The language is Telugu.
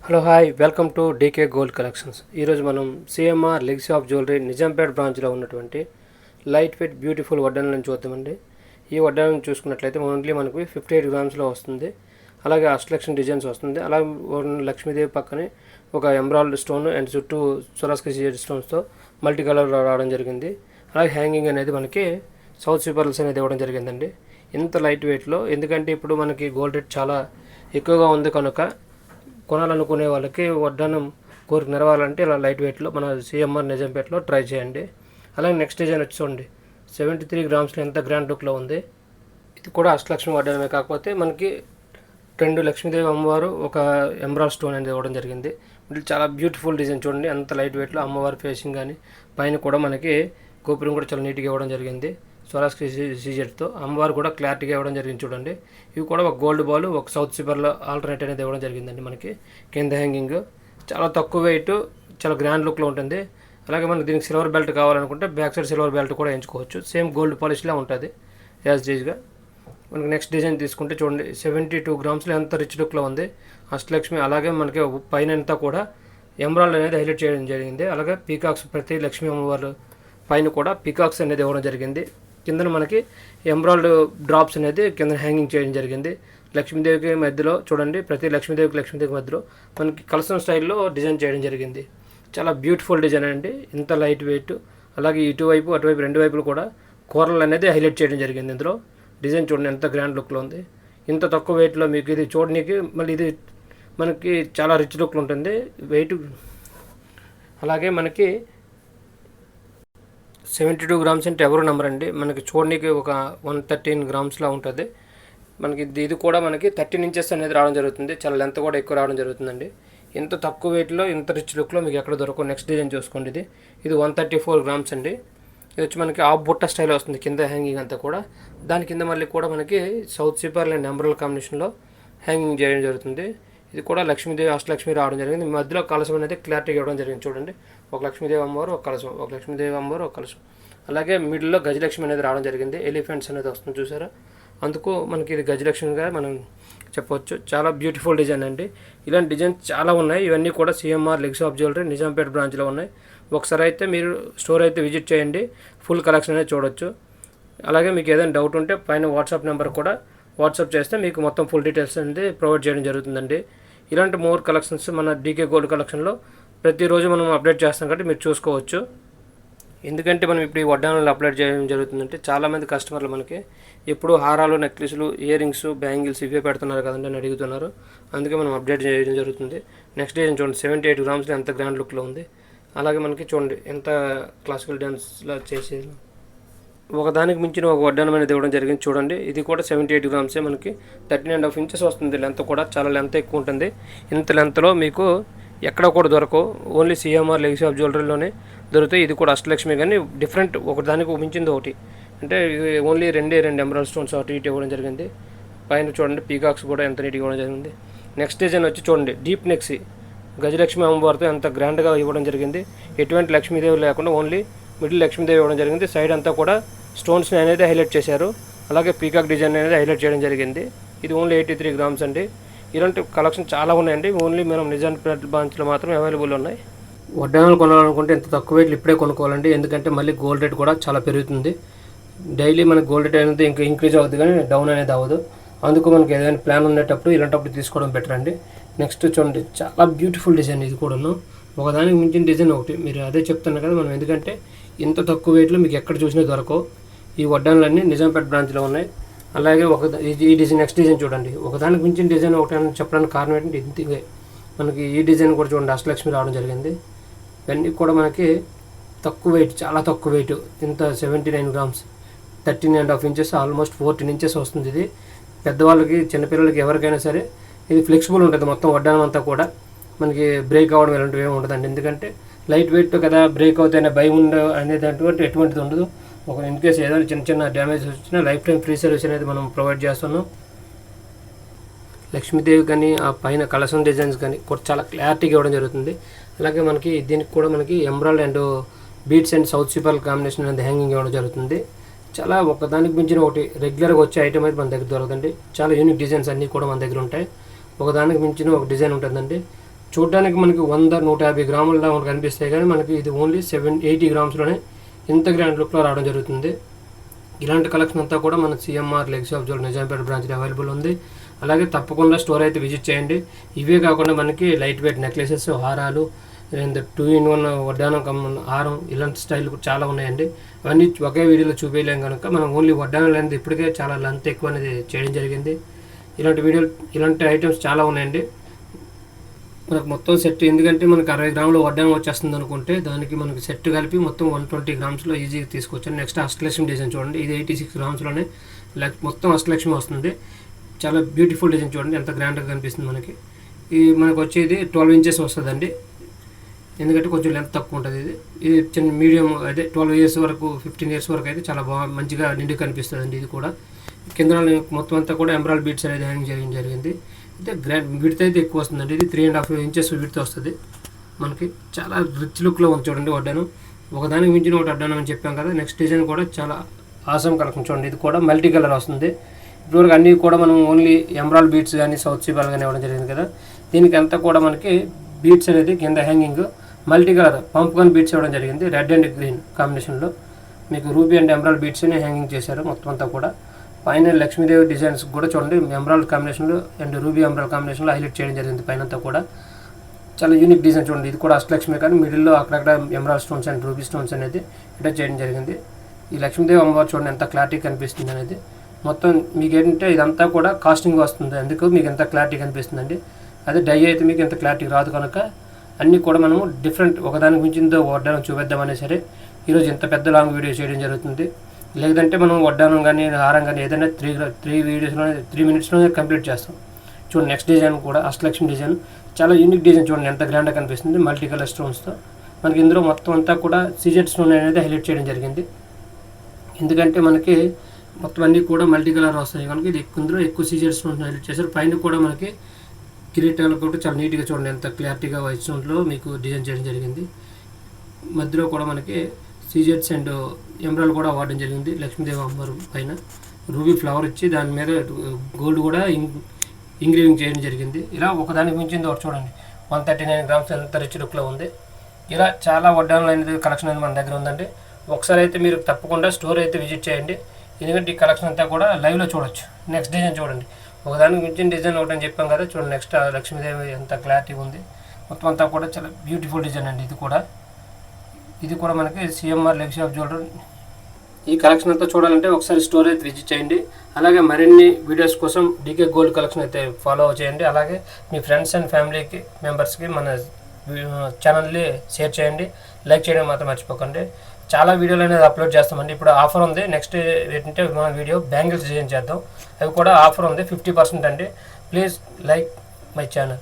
Hello hi welcome to DK gold collections. ఈరోజు మనం CMR legacy of jewellery Nizampet బ్రాంచ్లో ఉన్నటువంటి లైట్ వెయిట్ బ్యూటిఫుల్ వడ్డానాలను చూద్దామండి. ఈ వడ్డానాలను చూసుకున్నట్లయితే ఓన్లీ మనకు 58 గ్రామ్స్లో వస్తుంది. అలాగే అష్టలక్ష్మి డిజైన్స్ వస్తుంది. అలాగే లక్ష్మీదేవి పక్కనే ఒక ఎమరాల్డ్ స్టోన్ అండ్ చుట్టూ సొరాస్కి స్టోన్స్తో మల్టీ కలర్ రావడం జరిగింది. అలాగే హ్యాంగింగ్ అనేది మనకి సౌత్ స్వీపర్స్ అనేది ఇవ్వడం జరిగిందండి. ఇంత లైట్ వెయిట్లో, ఎందుకంటే ఇప్పుడు మనకి గోల్డ్ రేట్ చాలా ఎక్కువగా ఉంది కనుక కొనాలనుకునే వాళ్ళకి వడ్డానం కోరిక నెరవాలంటే ఇలా లైట్ వెయిట్లో మన సిఎంఆర్ నిజాంపేటలో ట్రై చేయండి. అలాగే నెక్స్ట్ డిజైన్ వచ్చి చూడండి, 73 గ్రామ్స్లో ఎంత గ్రాండ్ లుక్లో ఉంది. ఇది కూడా అష్టలక్ష్మి వడ్డానమే, కాకపోతే మనకి 2 లక్ష్మీదేవి అమ్మవారు ఒక ఎమరాల్డ్ స్టోన్ అనేది ఇవ్వడం జరిగింది. ఇది చాలా బ్యూటిఫుల్ డిజైన్ చూడండి, అంత లైట్ వెయిట్లో అమ్మవారి ఫేసింగ్ కానీ పైన కూడా మనకి గోపురం కూడా చాలా నీట్గా ఇవ్వడం జరిగింది. స్వరాస్కి సీజెట్తో అమ్మవారు కూడా క్లారిటీగా ఇవ్వడం జరిగింది చూడండి. ఇవి కూడా ఒక గోల్డ్ బాల్, ఒక సౌత్ స్వీపర్లో ఆల్టర్నేట్ అనేది ఇవ్వడం జరిగిందండి. మనకి కింద హ్యాంగింగ్ చాలా తక్కువ వెయిట్, చాలా గ్రాండ్ లుక్లో ఉంటుంది. అలాగే మనకి దీనికి సిల్వర్ బెల్ట్ కావాలనుకుంటే బ్యాక్ సైడ్ సిల్వర్ బెల్ట్ కూడా ఎంచుకోవచ్చు. సేమ్ గోల్డ్ పాలిష్లా ఉంటుంది యాజ్ డీజ్గా. మనకి నెక్స్ట్ డిజైన్ తీసుకుంటే చూడండి, 72 గ్రామ్స్లో ఎంత రిచ్ లుక్లో ఉంది అష్టలక్ష్మి. అలాగే మనకి పైన అంతా కూడా ఎమరాల్డ్ అనేది హైలైట్ చేయడం జరిగింది. అలాగే పీకాక్స్, ప్రతి లక్ష్మీ అమ్మవారు పైన కూడా పీకాక్స్ అనేది ఇవ్వడం జరిగింది. కింద మనకి ఎమరాల్డ్ డ్రాప్స్ అనేది కింద హ్యాంగింగ్ చేయడం జరిగింది. లక్ష్మీదేవికి మధ్యలో చూడండి, ప్రతి లక్ష్మీదేవికి మధ్యలో మనకి కలసం స్టైల్లో డిజైన్ చేయడం జరిగింది. చాలా బ్యూటిఫుల్ డిజైన్ అండి, ఇంత లైట్ వెయిట్. అలాగే ఇటువైపు అటువైపు రెండు వైపులు కూడా కూరలు అనేది హైలైట్ చేయడం జరిగింది. ఇందులో డిజైన్ చూడండి ఎంత గ్రాండ్ లుక్లో ఉంది. ఇంత తక్కువ వెయిట్లో మీకు ఇది చూడడానికి మళ్ళీ ఇది మనకి చాలా రిచ్ లుక్లో ఉంటుంది వెయిట్. అలాగే మనకి 72 గ్రామ్స్ అంటే ఎవరు నెంబర్ అండి, మనకి చూడడానికి ఒక 113 గ్రామ్స్లా ఉంటుంది. మనకి ఇది కూడా మనకి 13 ఇంచెస్ అనేది రావడం జరుగుతుంది. చాలా లెంత్ కూడా ఎక్కువ రావడం జరుగుతుందండి. ఇంత తక్కువ వెయిట్లో ఇంత రిచ్ లుక్లో మీకు ఎక్కడ దొరకవు. నెక్స్ట్ డిజైన్ చూసుకోండి, ఇది 134 గ్రామ్స్ అండి. ఇది వచ్చి మనకి ఆఫ్ బుట్ట స్టైల్ వస్తుంది కింద హ్యాంగింగ్ అంతా కూడా. దాని కింద మళ్ళీ కూడా మనకి సౌత్ స్వీపర్ అండ్ ఎమరాల్డ్ కాంబినేషన్లో హ్యాంగింగ్ చేయడం జరుగుతుంది. ఇది కూడా లక్ష్మీదేవి అష్టలక్ష్మి రావడం జరిగింది. మధ్యలో కలశం అనేది క్లారిటీగా ఇవ్వడం జరిగింది చూడండి. ఒక లక్ష్మీదేవి అమ్మవారు, ఒక కలశం, ఒక లక్ష్మీదేవి అమ్మవారు, ఒక కలశం. అలాగే మిడిల్లో గజలక్ష్మి అనేది రావడం జరిగింది. ఎలిఫెంట్స్ అనేది వస్తుంది చూసారా, అందుకు మనకి ఇది గజలక్ష్మిగా మనం చెప్పవచ్చు. చాలా బ్యూటిఫుల్ డిజైన్ అండి. ఇలాంటి డిజైన్స్ చాలా ఉన్నాయి. ఇవన్నీ కూడా CMR legacy of jewellery Nizampet బ్రాంచ్లో ఉన్నాయి. ఒకసారి అయితే మీరు స్టోర్ అయితే విజిట్ చేయండి, ఫుల్ కలెక్షన్ అనేది చూడొచ్చు. అలాగే మీకు ఏదైనా డౌట్ ఉంటే పైన వాట్సాప్ నెంబర్ కూడా వాట్సాప్ చేస్తే మీకు మొత్తం ఫుల్ డీటెయిల్స్ అనేది ప్రొవైడ్ చేయడం జరుగుతుందండి. ఇలాంటి మోర్ కలెక్షన్స్ మన డీకే గోల్డ్ కలెక్షన్లో ప్రతిరోజు మనం అప్డేట్ చేస్తాం కాబట్టి మీరు చూసుకోవచ్చు. ఎందుకంటే మనం ఇప్పుడు ఈ వడ్డానాలు అప్లోడ్ చేయడం జరుగుతుందంటే చాలామంది కస్టమర్లు మనకి ఎప్పుడు హారాలు, నెక్లెస్లు, ఇయర్ రింగ్స్, బ్యాంగిల్స్ ఇవే పెడుతున్నారు కదండి అని అడుగుతున్నారు. అందుకే మనం అప్డేట్ చేయడం జరుగుతుంది. నెక్స్ట్ డిజైన్ చూడండి, 78 గ్రామ్స్లో ఎంత గ్రాండ్ లుక్లో ఉంది. అలాగే మనకి చూడండి ఎంత క్లాసికల్ డ్యాన్స్లా చేసేది, ఒకదానికి మించిన ఒక వడ్డానం అనేది ఇవ్వడం జరిగింది చూడండి. ఇది కూడా 78 గ్రామ్సే, మనకి 13.5 ఇంచెస్ వస్తుంది. లెంత్ కూడా చాలా లెంత్ ఎక్కువ ఉంటుంది. ఇంత లెంత్లో మీకు ఎక్కడ కూడా దొరకవు, ఓన్లీ సిఎంఆర్ లెగసీ ఆఫ్ జ్యువెలరీలోనే దొరుకుతాయి. ఇది కూడా అష్టలక్ష్మి, కానీ డిఫరెంట్, ఒకదానికి మించింది ఒకటి. అంటే ఓన్లీ రెండు ఎమరాల్డ్ స్టోన్స్ ఒకటి ఇటు ఇవ్వడం జరిగింది. పైన చూడండి పీకాక్స్ కూడా ఎంత నీట్గా ఇవ్వడం జరిగింది. నెక్స్ట్ డిజైన్ వచ్చి చూడండి, డీప్ నెక్సీ గజలక్ష్మి అమ్మవారితో ఎంత గ్రాండ్గా ఇవ్వడం జరిగింది. ఎటువంటి లక్ష్మీదేవి లేకుండా ఓన్లీ మిడిల్ లక్ష్మీదేవి ఇవ్వడం జరిగింది. సైడ్ అంతా కూడా స్టోన్స్ని అనేది హైలైట్ చేశారు. అలాగే పీకాక్ డిజైన్ అనేది హైలైట్ చేయడం జరిగింది. ఇది ఓన్లీ 83 గ్రామ్స్ అండి. ఇలాంటి కలెక్షన్ చాలా ఉన్నాయండి, ఓన్లీ మనం నిజాంపేట బ్రాంచ్లో మాత్రం అవైలబుల్ ఉన్నాయి. వడ్డానాలు కొనాలనుకుంటే ఇంత తక్కువ రేట్లు ఇప్పుడే కొనుక్కోవాలండి, ఎందుకంటే మళ్ళీ గోల్డ్ రేట్ కూడా చాలా పెరుగుతుంది. డైలీ మనకి గోల్డ్ రేట్ అనేది ఇంకా ఇంక్రీజ్ అవుతుంది కానీ డౌన్ అనేది అవ్వదు. అందుకు మనకి ఏదైనా ప్లాన్ ఉండేటప్పుడు ఇలాంటప్పుడు తీసుకోవడం బెటర్ అండి. నెక్స్ట్ చూడండి, చాలా బ్యూటిఫుల్ డిజైన్ ఇది కూడాను, ఒకదానికి మించిన డిజైన్ ఒకటి. మీరు అదే చెప్తున్నారు కదా మనం, ఎందుకంటే ఇంత తక్కువ వెయిట్లో మీకు ఎక్కడ చూసినా దొరకవు. ఈ వడ్డానాలన్నీ నిజాంపేట బ్రాంచ్లో ఉన్నాయి. అలాగే ఈ డిజైన్, నెక్స్ట్ డిజైన్ చూడండి, ఒకదానికి మించిన డిజైన్ ఒకటి అని చెప్పడానికి కారణం ఏంటంటే ఇంతే. మనకి ఈ డిజైన్ కూడా చూడండి అష్టలక్ష్మి రావడం జరిగింది. ఇవన్నీ కూడా మనకి తక్కువ వెయిట్, చాలా తక్కువ వెయిట్. ఇంత 79 గ్రామ్స్, 13.5 ఇంచెస్, ఆల్మోస్ట్ 14 ఇంచెస్ వస్తుంది. ఇది పెద్దవాళ్ళకి, చిన్నపిల్లలకి, ఎవరికైనా సరే ఇది ఫ్లెక్సిబుల్ ఉంటుంది. మొత్తం వడ్డానం అంతా కూడా మనకి బ్రేక్ అవ్వడం ఇలాంటివి ఏమి ఉండదండి. ఎందుకంటే లైట్ వెయిట్ కదా, బ్రేక్ అవుతాయనే భయం అనేది ఎటువంటిది ఉండదు. ఒక ఇన్ కేసు ఏదైనా చిన్న డ్యామేజ్ వచ్చినా లైఫ్ టైం ఫ్రీ సర్వీస్ అనేది మనం ప్రొవైడ్ చేస్తున్నాం. లక్ష్మీదేవి కానీ ఆ పైన కలసం డిజైన్స్ కానీ కూడా చాలా క్లారిటీగా ఇవ్వడం జరుగుతుంది. అలాగే మనకి దీనికి కూడా మనకి emerald and beads and south sea pearl combination అనేది హ్యాంగింగ్ ఇవ్వడం జరుగుతుంది. చాలా ఒకదానికి మించిన ఒకటి రెగ్యులర్గా వచ్చే ఐటమ్ అయితే మన దగ్గర దొరకదండి. చాలా యూనిక్ డిజైన్స్ అన్నీ కూడా మన దగ్గర ఉంటాయి. ఒకదానికి మించిన ఒక డిజైన్ ఉంటుందండి. చూడడానికి మనకి 100-150 గ్రాముల మనకు కనిపిస్తాయి, కానీ మనకి ఇది ఓన్లీ 780 గ్రామ్స్లోనే ఇంత గ్రాండ్ లుక్లో రావడం జరుగుతుంది. ఇలాంటి కలెక్షన్ అంతా కూడా మన CMR legs of jewellery Nizampet బ్రాంచ్లో అవైలబుల్ ఉంది. అలాగే తప్పకుండా స్టోర్ అయితే విజిట్ చేయండి. ఇవే కాకుండా మనకి లైట్ వెయిట్ నెక్లెసెస్, హారాలు, 2-in-1 వడ్డానం హారం, ఇలాంటి స్టైల్ చాలా ఉన్నాయండి. అవన్నీ ఒకే వీడియోలో చూపించలేం కనుక మనం ఓన్లీ వడ్డానం లెంత్ ఇప్పటికే చాలా లెంత్ ఎక్కువ అనేది చేయడం జరిగింది. ఇలాంటి ఐటమ్స్ చాలా ఉన్నాయండి. మనకు మొత్తం సెట్, ఎందుకంటే మనకు 60 గ్రాముల వడ్డానం వచ్చేస్తుంది అనుకుంటే దానికి మనకి సెట్ కలిపి మొత్తం 120 గ్రామ్స్లో ఈజీగా తీసుకొచ్చాను. నెక్స్ట్ అష్టలక్ష్మి డిజైన్ చూడండి, ఇది 86 గ్రామ్స్లోనే మొత్తం అష్టలక్ష్మి వస్తుంది. చాలా బ్యూటిఫుల్ డిజైన్ చూడండి, ఎంత గ్రాండ్గా కనిపిస్తుంది మనకి. ఇది మనకు వచ్చేది 12 ఇంచెస్ వస్తుందండి, ఎందుకంటే కొంచెం లెంత్ తక్కువ ఉంటుంది. ఇది చిన్న మీడియం, అదే 12 ఇయర్స్ వరకు 15 ఇయర్స్ వరకు అయితే చాలా మంచిగా నిండుగా కనిపిస్తుంది అండి. ఇది కూడా కింద మొత్తం అంతా కూడా ఎంబ్రాయిడ్ బీట్స్ అనేది హ్యాంగ్ చేయడం జరిగింది. అయితే గ్రాండ్ విడ్త్ అయితే ఎక్కువ వస్తుందండి, ఇది 3.5 ఇంచెస్ విడ్త్ వస్తుంది మనకి. చాలా రిచ్ లుక్లో ఉంది చూడండి వడ్డానం, ఒకదానికి మించిన ఒకటి వడ్డానం అని చెప్పాం కదా. నెక్స్ట్ డిజైన్ కూడా చాలా ఆసమ్ కలెక్షన్ చూడండి, ఇది కూడా మల్టీ కలర్ వస్తుంది. ఇప్పటివరకు అన్నీ కూడా మనం ఓన్లీ ఎంబ్రాయిడ్ బీట్స్ కానీ సౌత్ సీబాల్ కానీ ఇవ్వడం జరిగింది కదా. దీనికి అంతా కూడా మనకి బీట్స్ అనేది కింద హ్యాంగింగ్ మల్టీ కలర్ పంప్కాన్ బీట్స్ ఇవ్వడం జరిగింది, రెడ్ అండ్ గ్రీన్ కాంబినేషన్లో. మీకు రూబీ అండ్ ఎంబ్రాయిడ్ బీట్స్ని హ్యాంగింగ్ చేశారు మొత్తం అంతా కూడా. పైన లక్ష్మీదేవి డిజైన్స్ కూడా చూడండి, ఎంబ్రాయిడ్ కాంబినేషన్లో అండ్ రూబీ ఎంబ్రాయిడ్ కాంబినేషన్లో హైలైట్ చేయడం జరిగింది పైన అంతా కూడా. చాలా యూనిక్ డిజైన్ చూడండి, ఇది కూడా అష్టలక్ష్మి కానీ మిడిల్లో అక్కడక్కడ ఎంబ్రాయిడ్ స్టోన్స్ అండ్ రూబీ స్టోన్స్ అనేది అటాచ్ చేయడం జరిగింది. ఈ లక్ష్మీదేవి అమ్మవారు చూడండి ఎంత క్లారిటీ కనిపిస్తుంది అనేది. మొత్తం మీకు ఏంటంటే ఇదంతా కూడా కాస్టింగ్ వస్తుంది, అందుకు మీకు ఎంత క్లారిటీ కనిపిస్తుందండి. అదే డై అయితే మీకు ఎంత క్లారిటీ రాదు కనుక అన్నీ కూడా మనము డిఫరెంట్ ఒకదానికి మించిందో వడ్డానం చూపిద్దామనే సరే ఈరోజు ఇంత పెద్ద లాంగ్ వీడియో చేయడం జరుగుతుంది. లేదంటే మనం వడ్డానం కానీ హారం కానీ ఏదైనా 3 మినిట్స్లోనే కంప్లీట్ చేస్తాం. చూడండి నెక్స్ట్ డిజైన్ కూడా అష్టలక్ష్మి డిజైన్, చాలా యూనిక్ డిజైన్ చూడండి ఎంత గ్రాండ్గా కనిపిస్తుంది మల్టీ కలర్ స్టోన్స్తో. మనకి ఇందులో మొత్తం అంతా కూడా సీజెడ్ స్టోన్ అనేది హైలైట్ చేయడం జరిగింది, ఎందుకంటే మనకి మొత్తం అన్నీ కూడా మల్టీ కలర్ వస్తాయి కనుక ఇది ఇందులో ఎక్కువ సీజెడ్ స్టోన్స్ హైలైట్ చేశారు. పైన కూడా మనకి కిరీటాలు కూడా చాలా నీట్గా చూడండి ఎంత క్లారిటీగా వైట్ స్టోన్లో మీకు డిజైన్ చేయడం జరిగింది. మధ్యలో కూడా మనకి సీజెడ్స్ అండ్ ఎంబ్రాయిడ్ కూడా వాడడం జరిగింది. లక్ష్మీదేవి అమ్మవారు పైన రూబీ ఫ్లవర్ ఇచ్చి దాని మీద గోల్డ్ కూడా ఇంగ్రీవింగ్ చేయడం జరిగింది. ఇలా ఒకదానికి మించింది ఒకటి చూడండి 139 గ్రామ్స్ ఎంత రిచ్ లుక్లో ఉంది. ఇలా చాలా వడ్డానం అనేది కలెక్షన్ అనేది మన దగ్గర ఉందండి. ఒకసారి అయితే మీరు తప్పకుండా స్టోర్ అయితే విజిట్ చేయండి, ఎందుకంటే ఈ కలెక్షన్ అంతా కూడా లైవ్లో చూడొచ్చు. నెక్స్ట్ డిజైన్ చూడండి, ఒకదానికి మించిన డిజైన్ ఒకటి అని చెప్పాం కదా. చూడండి నెక్స్ట్ లక్ష్మీదేవి ఎంత క్లారిటీ ఉంది, మొత్తం అంతా కూడా చాలా బ్యూటిఫుల్ డిజైన్ అండి. ఇది కూడా మనకి సిఎంఆర్ లెగ్స్ ఆఫ్ జ్యువెలరీ. ఈ కలెక్షన్ అంతా చూడాలంటే ఒకసారి స్టోర్ అయితే విజిట్ చేయండి. అలాగే మరిన్ని వీడియోస్ కోసం డీకే గోల్డ్ కలెక్షన్ అయితే ఫాలో చేయండి. అలాగే మీ ఫ్రెండ్స్ అండ్ ఫ్యామిలీకి మెంబర్స్కి మన ఛానల్ని షేర్ చేయండి, లైక్ చేయడం మాత్రం మర్చిపోకండి. చాలా వీడియోలు అనేది అప్లోడ్ చేస్తామండి. ఇప్పుడు ఆఫర్ ఉంది, నెక్స్ట్ ఏంటంటే మన వీడియో బ్యాంగిల్స్ డిజైన్ చేద్దాం, అవి కూడా ఆఫర్ ఉంది 50% అండి. Please like my channel.